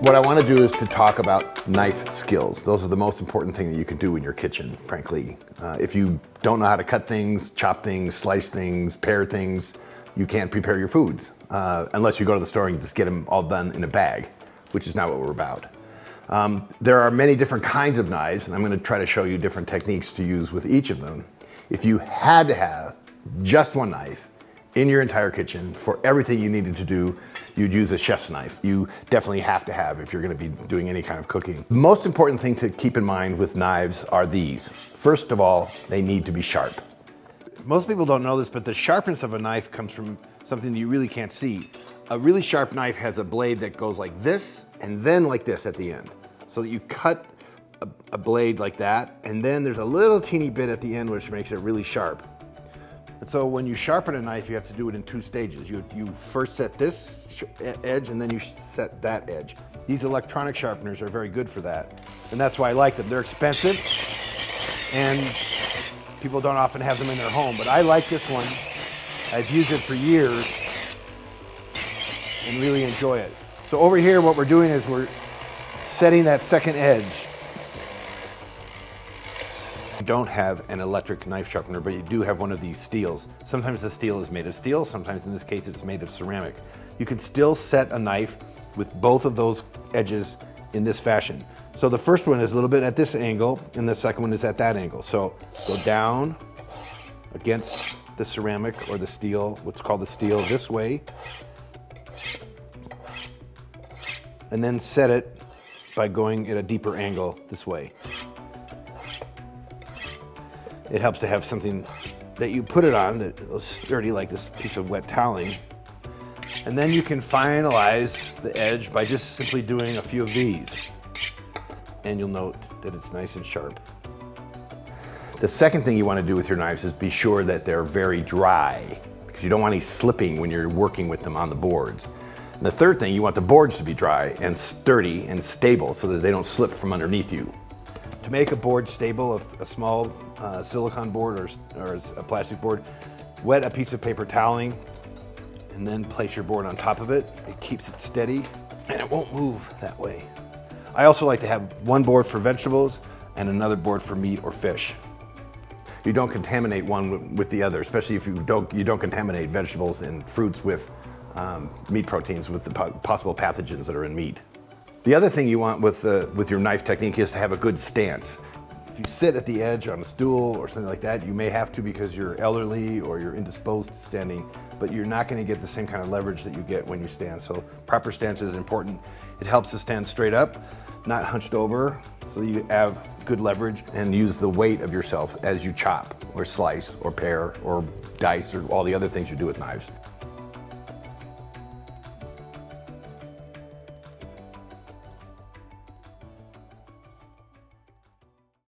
What I want to do is to talk about knife skills. Those are the most important thing that you can do in your kitchen, frankly. If you don't know how to cut things, chop things, slice things, pare things, you can't prepare your foods unless you go to the store and just get them all done in a bag, which is not what we're about. There are many different kinds of knives, and I'm going to try to show you different techniques to use with each of them. If you had to have just one knife in your entire kitchen for everything you needed to do, you'd use a chef's knife. You definitely have to have if you're going to be doing any kind of cooking. The most important thing to keep in mind with knives are these. First of all, they need to be sharp. Most people don't know this, but the sharpness of a knife comes from something that you really can't see. A really sharp knife has a blade that goes like this and then like this at the end. So that you cut a blade like that, and then there's a little teeny bit at the end which makes it really sharp. And so when you sharpen a knife, you have to do it in two stages. You first set this edge and then you set that edge. These electronic sharpeners are very good for that. And that's why I like them. They're expensive and people don't often have them in their home, but I like this one. I've used it for years and really enjoy it. So over here, what we're doing is we're setting that second edge. You don't have an electric knife sharpener, but you do have one of these steels. Sometimes the steel is made of steel, sometimes in this case it's made of ceramic. You can still set a knife with both of those edges in this fashion. So the first one is a little bit at this angle, and the second one is at that angle. So go down against the ceramic or the steel, what's called the steel, this way, and then set it by going at a deeper angle this way. It helps to have something that you put it on that is sturdy, like this piece of wet toweling. And then you can finalize the edge by just simply doing a few of these. And you'll note that it's nice and sharp. The second thing you want to do with your knives is be sure that they're very dry, because you don't want any slipping when you're working with them on the boards. And the third thing, you want the boards to be dry and sturdy and stable so that they don't slip from underneath you. To make a board stable, a small silicone board or a plastic board, wet a piece of paper toweling and then place your board on top of it. It keeps it steady and it won't move that way. I also like to have one board for vegetables and another board for meat or fish. You don't contaminate one with the other, especially if you don't contaminate vegetables and fruits with meat proteins with the possible pathogens that are in meat. The other thing you want with your knife technique is to have a good stance. If you sit at the edge on a stool or something like that, you may have to because you're elderly or you're indisposed standing, but you're not going to get the same kind of leverage that you get when you stand. So proper stance is important. It helps to stand straight up, not hunched over, so you have good leverage, and use the weight of yourself as you chop or slice or pare or dice or all the other things you do with knives.